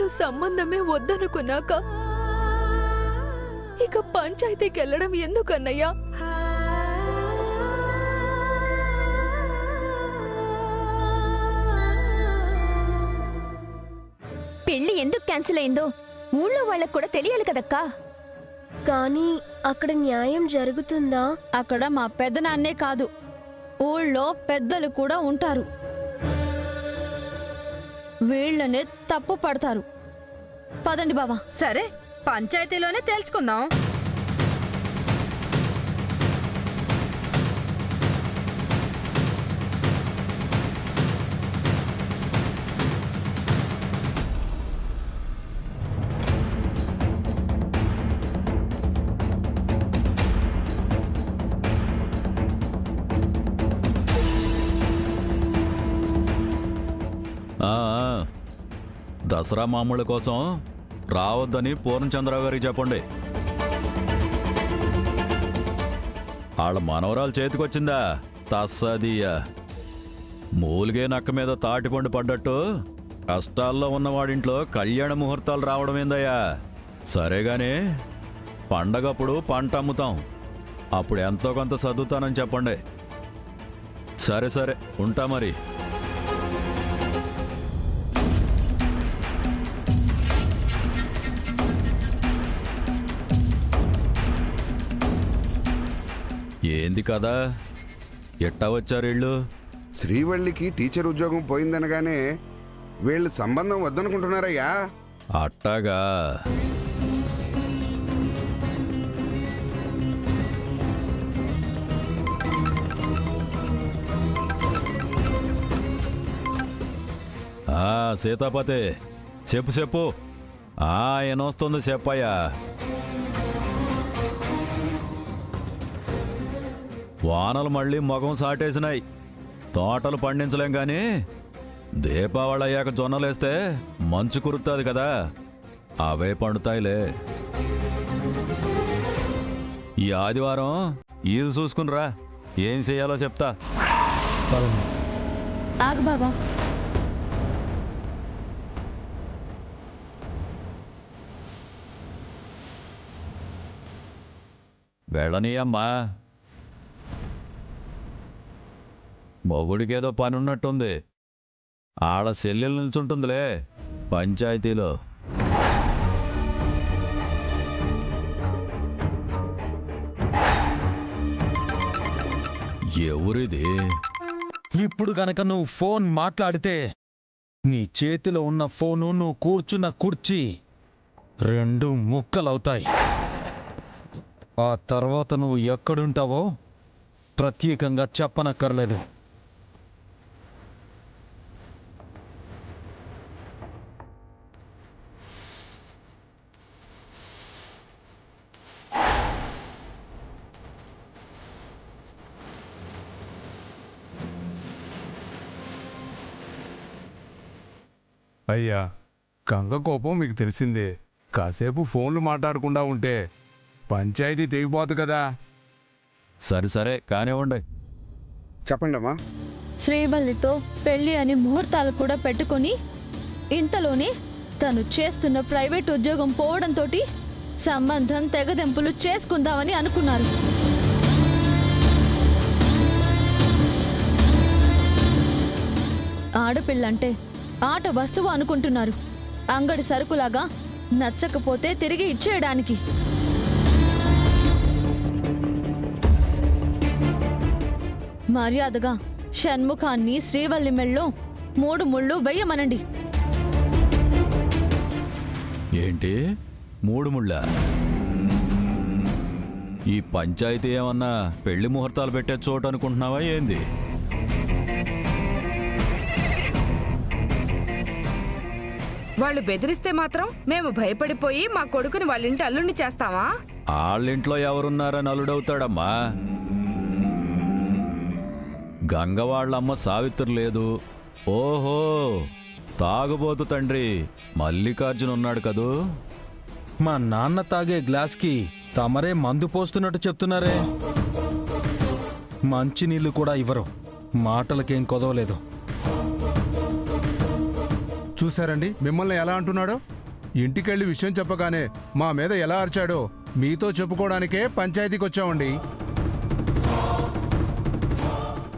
అసలు సంబంధమే వద్దనుకున్నాక ఇక పంచాయతీకి వెళ్ళడం ఎందుకన్నయ్యా? పెళ్లి ఎందుకు క్యాన్సిల్ అయిందో ఊళ్ళో వాళ్ళకు కూడా తెలియాలి కదక్కా. కానీ అక్కడ న్యాయం జరుగుతుందా? అక్కడ మా పెద్దనాన్నే కాదు, ఊళ్ళో పెద్దలు కూడా ఉంటారు. వీళ్ళనే తప్పు పడతారు. పదండి బావా. సరే, పంచాయతీలోనే తేల్చుకుందాం. దసరా మామూళ్ళ కోసం రావద్దని పూర్ణచంద్రరావు గారికి చెప్పండి. వాళ్ళ మనవరాలు చేతికొచ్చిందా తస్సదీయ. మూలిగే నక్క మీద తాటిపండు పడ్డట్టు కష్టాల్లో ఉన్నవాడింట్లో కళ్యాణ ముహూర్తాలు రావడం ఏందయ్యా? సరేగాని పండగప్పుడు పంట అమ్ముతాం, అప్పుడు ఎంతో కొంత చదువుతానని చెప్పండి. సరే సరే, ఉంటా మరి. ఏంది కదా ఎట్టా వచ్చారు వీళ్ళు? శ్రీవల్లికి టీచర్ ఉద్యోగం పోయిందనగానే వీళ్ళు సంబంధం వద్దనుకుంటున్నారయ్యా. అట్టాగా. సీతాపతి చెప్పు చెప్పు. ఏనొస్తుంది చెప్పయ్యా. వానలు మళ్ళీ మొగం సాటేసినాయి. తోటలు పండించలేం గాని దీపావళి అయ్యాక జొన్నలేస్తే మంచు కురుతుంది కదా, అవే పండుతాయిలే. ఈ ఆదివారం ఈదు చూసుకునిరా, ఏం చెయ్యాలో చెప్తా. ఆగు బావా. వెళ్ళనీ అమ్మా, మొగుడికేదో పని ఉన్నట్టుంది. ఆడ సెల్లెలు నిల్చుంటుందిలే పంచాయతీలో. ఎవరిది? ఇప్పుడు గనక నువ్వు ఫోన్ మాట్లాడితే నీ చేతిలో ఉన్న ఫోను నువ్వు కూర్చున్న కుర్చీ రెండు ముక్కలవుతాయి. ఆ తర్వాత నువ్వు ఎక్కడుంటావో ప్రత్యేకంగా చెప్పనక్కర్లేదు. అయ్యా, గంగ కోపం మీకు తెలిసిందే. కాసేపు ఫోన్లు మాట్లాడకుండా ఉంటే పంచాయతీ తెగిపోదు కదా. సరే సరే కానివ్వండి. చెప్పండి అమ్మా. శ్రీవల్లితో పెళ్లి అని ముహూర్తాలు కూడా పెట్టుకుని ఇంతలోనే తను చేస్తున్న ప్రైవేట్ ఉద్యోగం పోవడంతో సంబంధం తెగదెంపులు చేసుకుందామని అనుకున్నారు. ఆడపిల్లంటే ఆట వస్తువు అనుకుంటున్నారు, అంగడి సరుకులాగా నచ్చకపోతే తిరిగి ఇచ్చేయడానికి. మర్యాదగా షణ్ముఖాన్ని శ్రీవల్లి మెళ్ళో 3 ముళ్ళు వెయ్యమనండి. ఏంటి 3 ముళ్ళ? ఈ పంచాయతీ ఏమన్నా పెళ్లి ముహూర్తాలు పెట్టే చోటు అనుకుంటున్నావా ఏంది? వాళ్ళు బెదిరిస్తే మాత్రం మేము భయపడిపోయి మా కొడుకుని వాళ్ళింటి అల్లుడిని చేస్తావా? వాళ్ళింట్లో ఎవరున్నారని అల్లుడవుతాడమ్మా. గంగ వాళ్ళమ్మ సావిత్రి లేదు. ఓహో, తాగుబోతు తండ్రి మల్లికార్జున ఉన్నాడు కదూ. మా నాన్న తాగే గ్లాస్కి తమరే మందు పోస్తున్నట్టు చెప్తున్నారే. మంచినీళ్ళు కూడా ఇవ్వరు, మాటలకేం కొదవలేదు. చూసారండి మిమ్మల్ని ఎలా అంటున్నాడో? ఇంటికెళ్ళి విషయం చెప్పగానే మా మీద ఎలా అరిచాడో మీతో చెప్పుకోవడానికే పంచాయతీకి వచ్చామండి.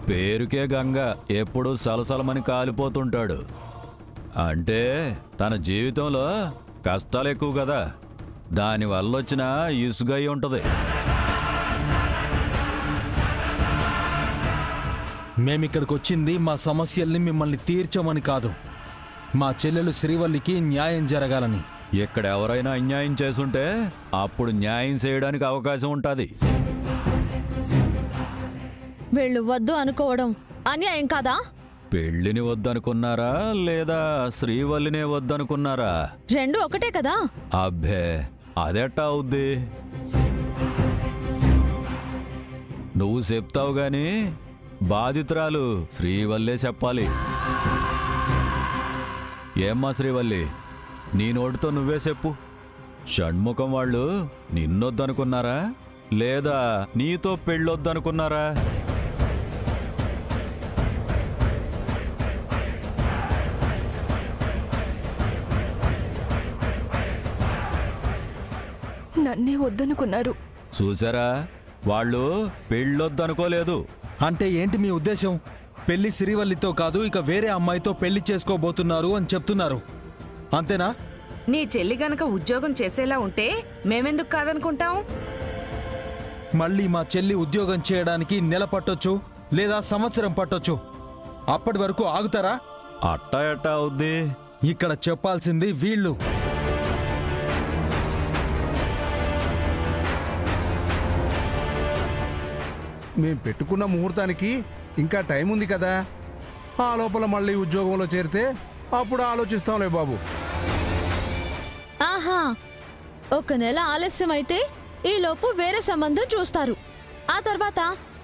పేరుకే గంగ ఎప్పుడూ సలసలమని కాలిపోతుంటాడు. అంటే తన జీవితంలో కష్టాలు ఎక్కువ కదా, దానివల్ల వచ్చిన ఇసుగై ఉంటుంది. మేమిక్కడికి వచ్చింది మా సమస్యల్ని మిమ్మల్ని తీర్చమని కాదు, మా చెల్లెలు శ్రీవల్లికి న్యాయం జరగాలని. ఇక్కడ ఎవరైనా అన్యాయం చేసుంటే అప్పుడు న్యాయం చేయడానికి అవకాశం ఉంటుంది. వీళ్ళు వద్దు అనుకోవడం అన్యాయం కాదా? పెళ్లిని వద్దనుకున్నారా లేదా శ్రీవల్లినే వద్దనుకున్నారా? రెండు ఒకటే కదా. అబ్బే అదెట్టా అవుద్ది? నువ్వు చెప్తావు గాని బాధితురాలు శ్రీవల్లే చెప్పాలి. ఏమ్మా శ్రీవల్లి, నీ నోటితో నువ్వే చెప్పు. షణ్ముఖం వాళ్ళు నిన్నొద్దనుకున్నారా లేదా నీతో పెళ్ళొద్దనుకున్నారా? నన్నే వద్దనుకున్నారు. చూసారా, వాళ్ళు పెళ్ళొద్దనుకోలేదు. అంటే ఏంటి మీ ఉద్దేశం? పెళ్లి శ్రీవల్లితో కాదు, ఇక వేరే అమ్మాయితో పెళ్లి చేసుకోబోతున్నారు అని చెప్తున్నారు, అంతేనా? నీ చెల్లి గనక ఉద్యోగం చేసేలా ఉంటే మేమెందుకు కాదనుకుంటాం? మళ్ళీ మా చెల్లి ఉద్యోగం చేయడానికి నెల పట్టొచ్చు లేదా సంవత్సరం పట్టొచ్చు. అప్పటి వరకు ఆగుతారా? అట్టా ఎట్టా అవుద్ది? ఇక్కడ చెప్పాల్సింది వీళ్ళు. మేం పెట్టుకున్న ముహూర్తానికి ఇంకా టైం ఉంది కదా, ఆ లోపల మళ్ళీ ఉద్యోగంలో చేరితే అప్పుడు ఆలోచిస్తాంలే బాబు. ఆహా, ఒక నెల ఆలస్యం అయితే ఈలోపు వేరే సంబంధం చూస్తారు. ఆ తర్వాత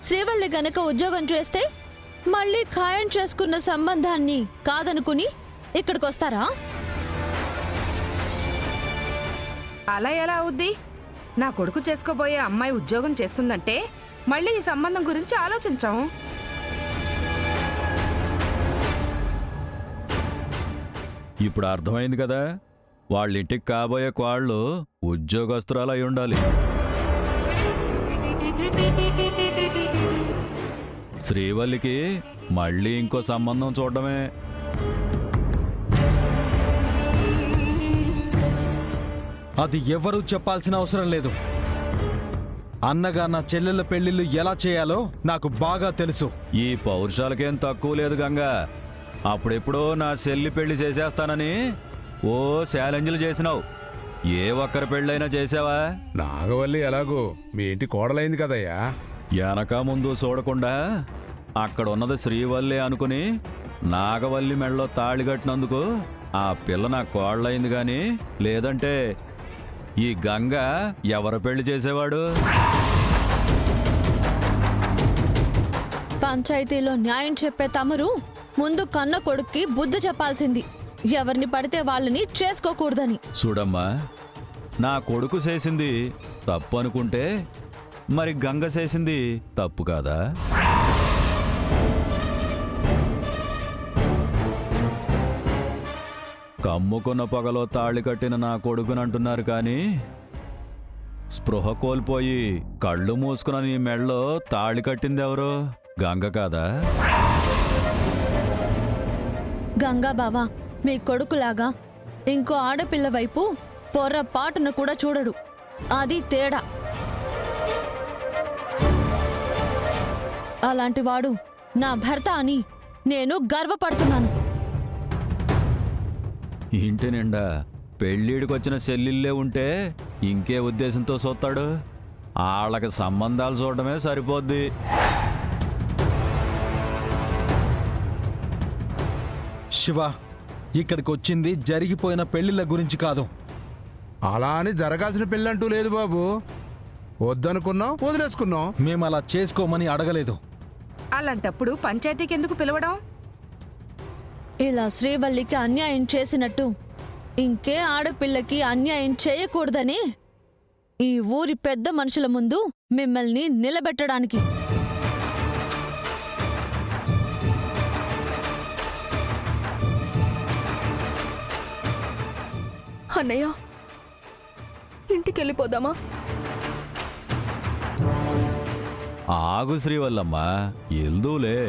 శ్రీవల్లి గనక ఉద్యోగం చేస్తే మళ్ళీ ఖాయం చేసుకున్న సంబంధాన్ని కాదనుకుని ఇక్కడికొస్తారా? అలా ఎలా అవుద్ది? నా కొడుకు చేసుకోబోయే అమ్మాయి ఉద్యోగం చేస్తుందంటే మళ్ళీ ఈ సంబంధం గురించి ఆలోచించాం. ఇప్పుడు అర్థమైంది కదా, వాళ్ళింటికి కాబోయే కోళ్ళు ఉద్యోగస్తురాలు అయి ఉండాలి. శ్రీవల్లికి మళ్ళీ ఇంకో సంబంధం చూడడమే. అది ఎవరూ చెప్పాల్సిన అవసరం లేదు. అన్నగా నా చెల్లెళ్ళ పెళ్లిళ్ళు ఎలా చేయాలో నాకు బాగా తెలుసు. ఈ పౌరుషాలకేం తక్కువ లేదు గంగా. అప్పుడెప్పుడో నా చెల్లి పెళ్లి చేసేస్తానని ఓ ఛాలెంజ్లు చేసినావు. ఏ ఒక్కరి పెళ్ళైనా చేసావా? నాగవల్లి ఎలాగో మీ ఇంటి కోడలైంది కదయ్యా. వెనక ముందు చూడకుండా అక్కడ ఉన్నది శ్రీవల్లి అనుకుని నాగవల్లి మెళ్ళలో తాళి కట్టినందుకు ఆ పిల్ల నా కోళ్ళయింది గాని, లేదంటే ఈ గంగ ఎవరు పెళ్లి చేసేవాడు? పంచాయతీలో న్యాయం చెప్పే తమరు ముందు కన్న కొడుక్కి బుద్ధి చెప్పాల్సింది, ఎవరిని పడితే వాళ్ళని చేసుకోకూడదని. చూడమ్మా, నా కొడుకు చేసింది తప్పు అనుకుంటే మరి గంగ చేసింది తప్పు కాదా? కమ్ముకున్న పొగలో తాళి కట్టిన నా కొడుకునంటున్నారు కానీ స్పృహ కోల్పోయి కళ్ళు మూసుకున్న నీ మెళ్ళలో తాళి కట్టింది ఎవరు? గంగ కాదా? గంగా బావా మీ కొడుకులాగా ఇంకో ఆడపిల్ల వైపు పొర్రపాటును కూడా చూడడు. అది తేడా. అలాంటి వాడు నా భర్త అని నేను గర్వపడుతున్నాను. ఇంటి నిండా పెళ్ళిడికొచ్చిన చెల్లిళ్ళే ఉంటే ఇంకే ఉద్దేశంతో చూస్తాడు? వాళ్ళకి సంబంధాలు చూడడమే సరిపోద్ది. శివ, ఇక్కడికి వచ్చింది జరిగిపోయిన పెళ్లిళ్ళ గురించి కాదు. అలా అని జరగాల్సిన పెళ్ళంటూ లేదు బాబు. వద్దనుకున్నాం, వదిలేసుకున్నాం. మేము అలా చేసుకోమని అడగలేదు. అలాంటప్పుడు పంచాయతీకి ఎందుకు పిలవడం? ఇలా శ్రీవల్లికి అన్యాయం చేసినట్టు ఇంకే ఆడపిల్లకి అన్యాయం చేయకూడదని ఈ ఊరి పెద్ద మనుషుల ముందు మిమ్మల్ని నిలబెట్టడానికి. అన్నయ్య ఇంటికి వెళ్ళిపోదామా? ఆగు శ్రీవల్లమ్మ, ఎల్దూలే.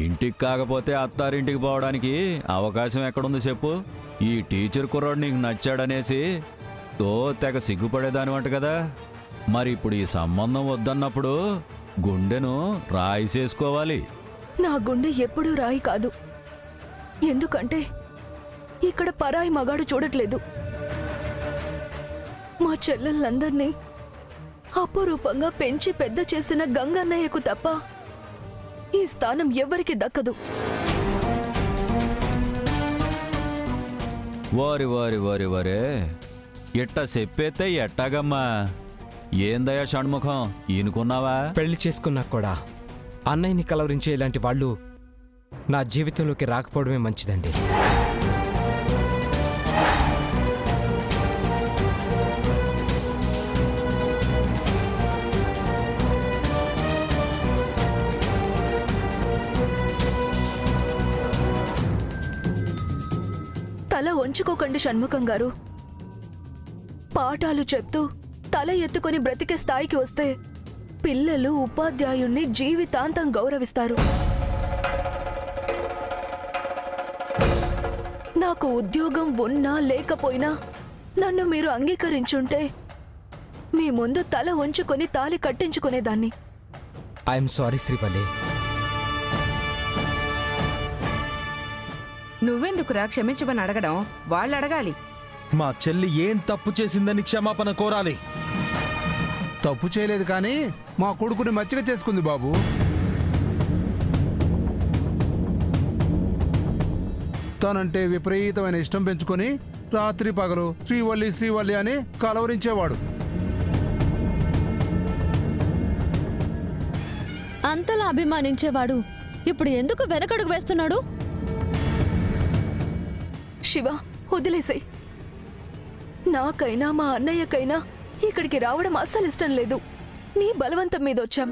ఇంటికి కాకపోతే అత్తారింటికి పోవడానికి అవకాశం ఎక్కడుంది చెప్పు? ఈ టీచర్ కుర్రాడు నీకు నచ్చాడనేసి తో తెగ సిగ్గుపడేదానివంట కదా. మరి ఇప్పుడు ఈ సంబంధం వద్దన్నప్పుడు గుండెను రాయి చేసుకోవాలి. నా గుండె ఎప్పుడూ రాయి కాదు. ఎందుకంటే ఇక్కడ పరాయి మగాడు చూడట్లేదు. మా చెల్లెళ్ళందర్నీ అపురూపంగా పెంచి పెద్ద చేసిన గంగన్నయ్యకు తప్ప ఈ స్థానం ఎవరికి దక్కదు. వారి వారి వారి వారే, ఎట్టా చెప్పేతే ఎట్టాగమ్మా? ఏందయ్యా షణ్ముఖం, ఈనుకున్నావా? పెళ్లి చేసుకున్నా కూడా అన్నయ్యని కలవరించే ఇలాంటి వాళ్ళు నా జీవితంలోకి రాకపోవడమే మంచిదండి. తల వంచుకోకండి షణ్ముఖం గారు. పాఠాలు చెప్తూ తల ఎత్తుకొని బ్రతికే స్థాయికి వస్తే పిల్లలు ఉపాధ్యాయుణ్ణి జీవితాంతం గౌరవిస్తారు. నాకు ఉద్యోగం ఉన్నా లేకపోయినా నన్ను మీరు అంగీకరించుంటే మీ ముందు తల వంచుకొని తాళి కట్టించుకునేదాన్ని. I'm sorry Srivalli. నువ్వెందుకురా క్షమించమని అడగడం? వాళ్ళు అడగాలి. మా చెల్లి ఏం తప్పు చేసిందని క్షమాపణ కోరాలి. తప్పు చేయలేదు కానీ మా కొడుకుని మచ్చిక చేసుకుంది బాబు. తనంటే విపరీతమైన ఇష్టం పెంచుకొని రాత్రి పగలు శ్రీవల్లి శ్రీవల్లి అని కలవరించేవాడు. అంతలా అభిమానించేవాడు ఇప్పుడు ఎందుకు వెనకడుగు వేస్తున్నాడు? శివ, వదిలేసాయి. నాకైనా మా అన్నయ్యకైనా ఇక్కడికి రావడం అస్సలు ఇష్టం లేదు. నీ బలవంతం మీద వచ్చాం.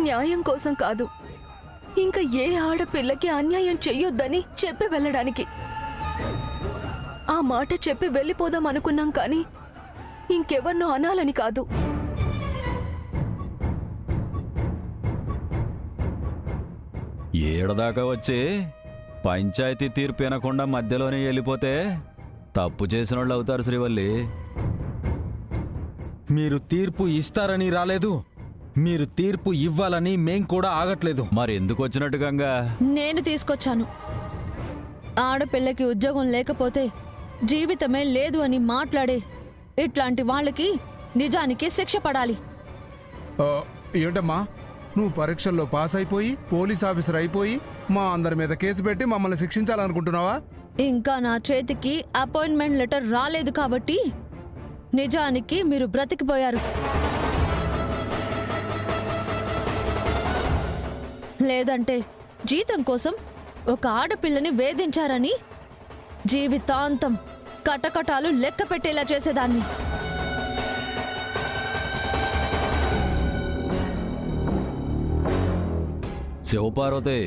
న్యాయం కోసం కాదు, ఇంకా ఏ ఆడపిల్లకి అన్యాయం చెయ్యొద్దని చెప్పి వెళ్ళడానికి. ఆ మాట చెప్పి వెళ్ళిపోదాం అనుకున్నాం కానీ ఇంకెవరినో అనాలని కాదు. ఏడదాకా వచ్చి పంచాయతీ తీర్పు వినకుండా మధ్యలోనే వెళ్ళిపోతే తప్పు చేసిన వాళ్ళు అవుతారు శ్రీవల్లి. మీరు తీర్పు ఇస్తారని రాలేదు, మీరు తీర్పు ఇవ్వాలని మేం కూడా ఆగట్లేదు. మరి ఎందుకు వచ్చినట్టు గంగా? నేను తీసుకొచ్చాను. ఆడపిల్లకి ఉద్యోగం లేకపోతే జీవితమే లేదు అని మాట్లాడే ఇట్లాంటి వాళ్ళకి నిజానికి శిక్ష పడాలి. ఏంటమ్మా, నువ్వు పరీక్షల్లో పాస్ అయిపోయి పోలీస్ ఆఫీసర్ అయిపోయి మా అందరి మీద కేసు పెట్టి మమ్మల్ని శిక్షించాలనుకుంటున్నావా? ఇంకా నా చేతికి అపాయింట్మెంట్ లెటర్ రాలేదు కాబట్టి నిజానికి మీరు బ్రతికిపోయారు. లేదంటే జీతం కోసం ఒక ఆడపిల్లని వేధించారని జీవితాంతం కటకటాలు లెక్క పెట్టేలా చేసేదాన్ని. శివపార్వతి,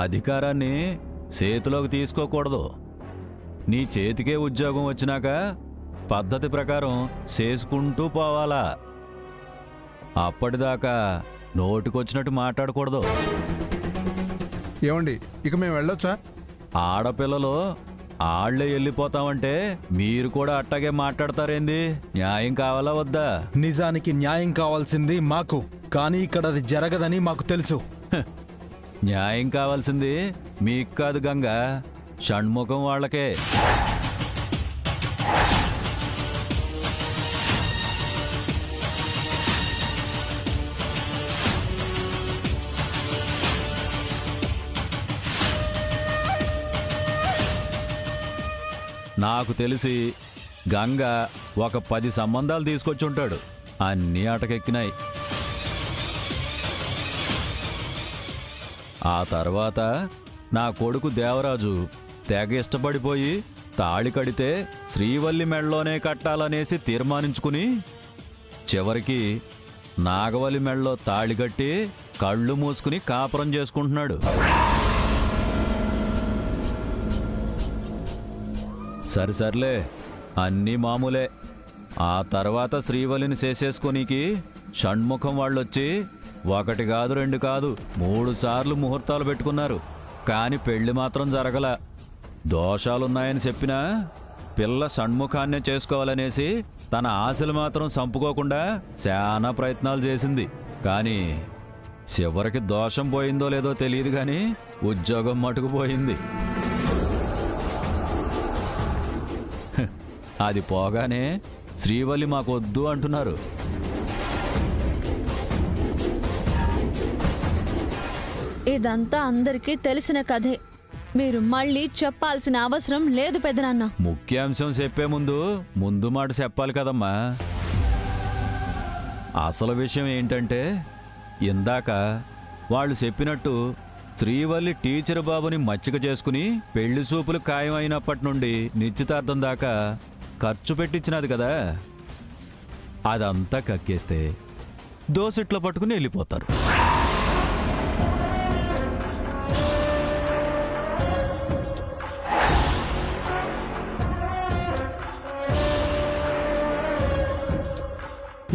అధికారాన్ని చేతిలోకి తీసుకోకూడదు. నీ చేతికే ఉద్యోగం వచ్చినాక పద్ధతి ప్రకారం చేసుకుంటూ పోవాలా. అప్పటిదాకా నోటికొచ్చినట్టు మాట్లాడకూడదు. ఏమండి, ఇక మేము వెళ్ళొచ్చా? ఆడపిల్లలు ఆళ్లే వెళ్ళిపోతామంటే మీరు కూడా అట్టాగే మాట్లాడతారేంది? న్యాయం కావాలా వద్దా? నిజానికి న్యాయం కావాల్సింది మాకు, కానీ ఇక్కడ అది జరగదని మాకు తెలుసు. న్యాయం కావాల్సింది మీకు కాదు గంగా, షణ్ముఖం వాళ్ళకే. నాకు తెలిసి గంగ ఒక 10 సంబంధాలు తీసుకొచ్చుంటాడు. అన్నీ అటకెక్కినాయి. ఆ తర్వాత నా కొడుకు దేవరాజు తెగ ఇష్టపడిపోయి తాళి కడితే శ్రీవల్లి మెళ్ళలోనే కట్టాలనేసి తీర్మానించుకుని చివరికి నాగవల్లి మెళ్ళలో తాళి కట్టి కళ్ళు మూసుకుని కాపురం చేసుకుంటున్నాడు. సరిసర్లే, అన్నీ మామూలే. ఆ తర్వాత శ్రీవల్లిని చేసేసుకోనీకి షణ్ముఖం వాళ్ళొచ్చి 1 కాదు 2 కాదు 3 సార్లు ముహూర్తాలు పెట్టుకున్నారు. కాని పెళ్లి మాత్రం జరగల. దోషాలున్నాయని చెప్పినా పిల్ల షణ్ముఖాన్నే చేసుకోవాలనేసి తన ఆశలు మాత్రం చంపుకోకుండా చాలా ప్రయత్నాలు చేసింది. కానీ చివరికి దోషం పోయిందో లేదో తెలియదు కానీ ఉద్యోగం మటుకు పోయింది. అది పోగానే శ్రీవల్లి మాకొద్దు అంటున్నారు. ఇదంతా అందరికీ తెలిసిన కథే. మీరు మళ్ళీ చెప్పాల్సిన అవసరం లేదు పెదనాన్న. ముఖ్యాంశం చెప్పే ముందు మాట చెప్పాలి కదమ్మా. అసలు విషయం ఏంటంటే, ఇందాక వాళ్ళు చెప్పినట్టు శ్రీవల్లి టీచర్ బాబుని మచ్చిక చేసుకుని పెళ్లి చూపులు ఖాయమైనప్పటి నుండి నిశ్చితార్థం దాకా ఖర్చు పెట్టించినది కదా. అదంతా కక్కేస్తే దోసిట్లో పట్టుకుని వెళ్ళిపోతారు.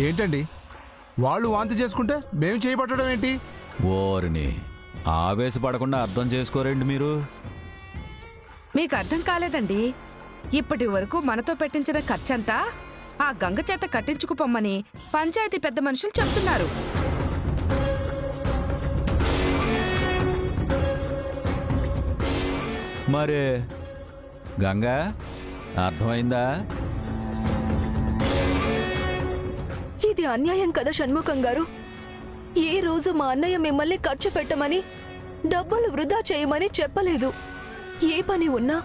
ఏంటండి వాళ్ళు వాంతి చేసుకుంటే మేము చేయబట్టడం ఏంటి? ఓరిని ఆవేశపడకుండా అర్థం చేసుకోరండి మీరు. మీకు అర్థం కాలేదండి. ఇప్పటి వరకు మనతో పెట్టించిన ఖర్చంతా ఆ గంగ చేత కట్టించుకుపోమ్మని పంచాయతీ పెద్ద మనుషులు చెప్తున్నారు. మరే గంగా, అర్థమైందా? ఇది అన్యాయం కదా షణ్ముఖం గారు. ఏ రోజు మా అన్నయ్య మిమ్మల్ని ఖర్చు పెట్టమని, డబ్బులు వృధా చేయమని చెప్పలేదు. ఏ పని ఉన్నా,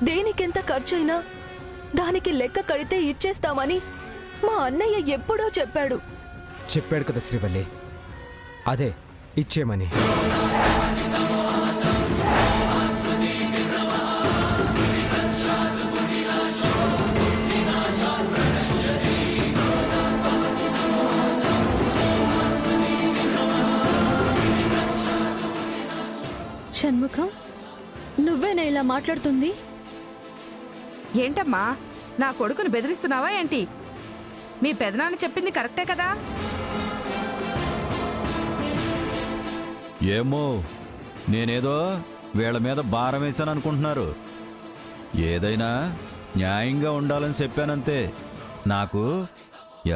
దేనికెంత ఖర్చైనా దానికి లెక్క కడితే ఇచ్చేస్తామని మా అన్నయ్య ఎప్పుడో చెప్పాడు. చెప్పాడు కదా శ్రీవల్లి, అదే ఇచ్చేమని. షణ్ముఖం, నువ్వేనా ఇలా మాట్లాడుతుంది? ఏంటమ్మా, నా కొడుకుని బెదిరిస్తున్నావా ఏంటి? మీ పెదనాన్న చెప్పింది కరెక్టే కదా. ఏమో, నేనేదో వీళ్ళ మీద భారం వేశాను అనుకుంటున్నారు. ఏదైనా న్యాయంగా ఉండాలని చెప్పానంతే. నాకు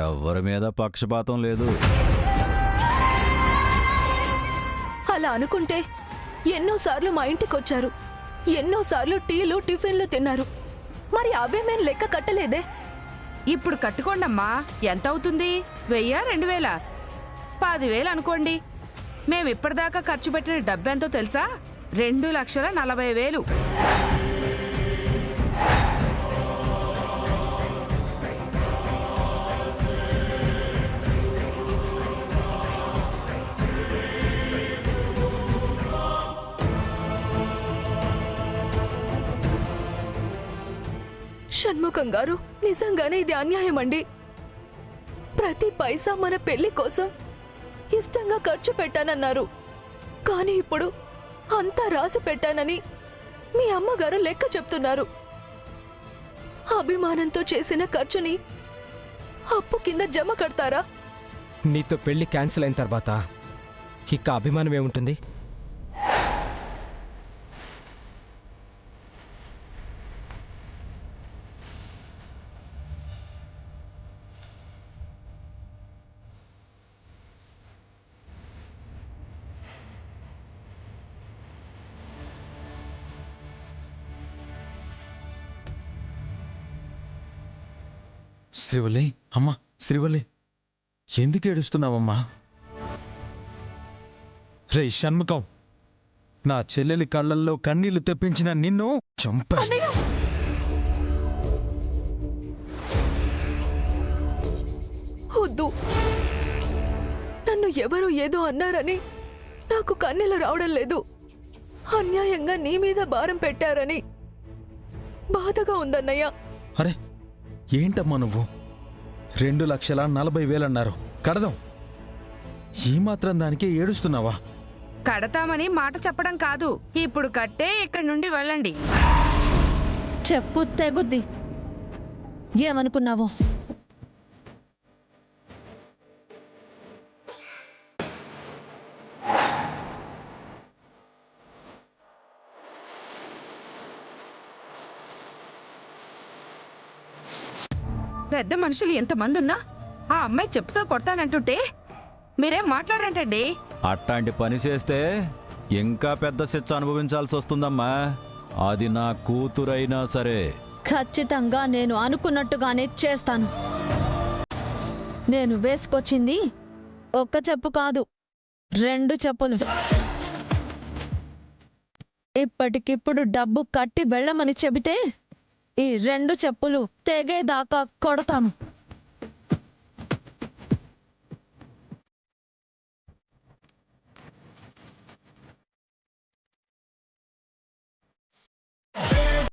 ఎవరి మీద పక్షపాతం లేదు. అలా అనుకుంటే ఎన్నోసార్లు మా ఇంటికొచ్చారు, ఎన్నోసార్లు టీలు టిఫిన్లు తిన్నారు. మరి అవేమేం లెక్క కట్టలేదే. ఇప్పుడు కట్టుకోండమ్మా. ఎంత అవుతుంది? 1000, 2000, 10,000 అనుకోండి. మేమిప్పటిదాకా ఖర్చు పెట్టిన డబ్బెంతో తెలుసా? 2,40,000. షణ్ముఖం గారు, నిజంగానే ఇది అన్యాయం అండి. ప్రతి పైసా మన పెళ్లి కోసం ఇష్టంగా ఖర్చు పెట్టానన్నారు. కానీ ఇప్పుడు అంతా రాసి పెట్టానని మీ అమ్మగారు లెక్క చెప్తున్నారు. అభిమానంతో చేసిన ఖర్చుని అప్పు కింద జమ కడతారా? నీతో పెళ్లి క్యాన్సిల్ అయిన తర్వాత ఇక అభిమానం ఏముంటుంది? శ్రీవల్లి, అమ్మా శ్రీవల్లి, ఎందుకు ఏడుస్తున్నావమ్మా? రే షణ్ముఖం, నా చెల్లెలి కళ్ళల్లో కన్నీళ్లు తెప్పించిన నిన్ను చంపేస్తా. వద్దు, నన్ను ఎవరో ఏదో అన్నారని నాకు కన్నీళ్ళు రావడం లేదు. అన్యాయంగా నీ మీద భారం పెట్టారని బాధగా ఉందన్నయ్య. అరే ఏంటమ్మా నువ్వు? 2,40,000 అన్నారు. కడదాం. ఈ మాత్రం దానికే ఏడుస్తున్నావా? కడతామని మాట చెప్పడం కాదు, ఇప్పుడు కట్టే ఇక్కడి నుండి వెళ్ళండి. చెప్పు తెగుద్ది. ఏమనుకున్నావో? పెద్ద మనుషులు ఎంతమంది ఉన్నా ఆ అమ్మాయి చెప్పుతో కొడతానంటుంటే మీరేం మాట్లాడంటండి? అట్లాంటి పని చేస్తే ఇంకా పెద్ద శిక్ష అనుభవించాల్సి వస్తుందమ్మా. అది నా కూతురైనా సరే. ఖచ్చితంగా నేను అనుకున్నట్టుగానే చేస్తాను. నేను వేసుకొచ్చింది ఒక్క చెప్పు కాదు, 2 చెప్పులు. ఇప్పటికిప్పుడు డబ్బు కట్టి వెళ్ళమని చెబితే ఈ 2 చెప్పులు తెగేదాకా కొడతాను.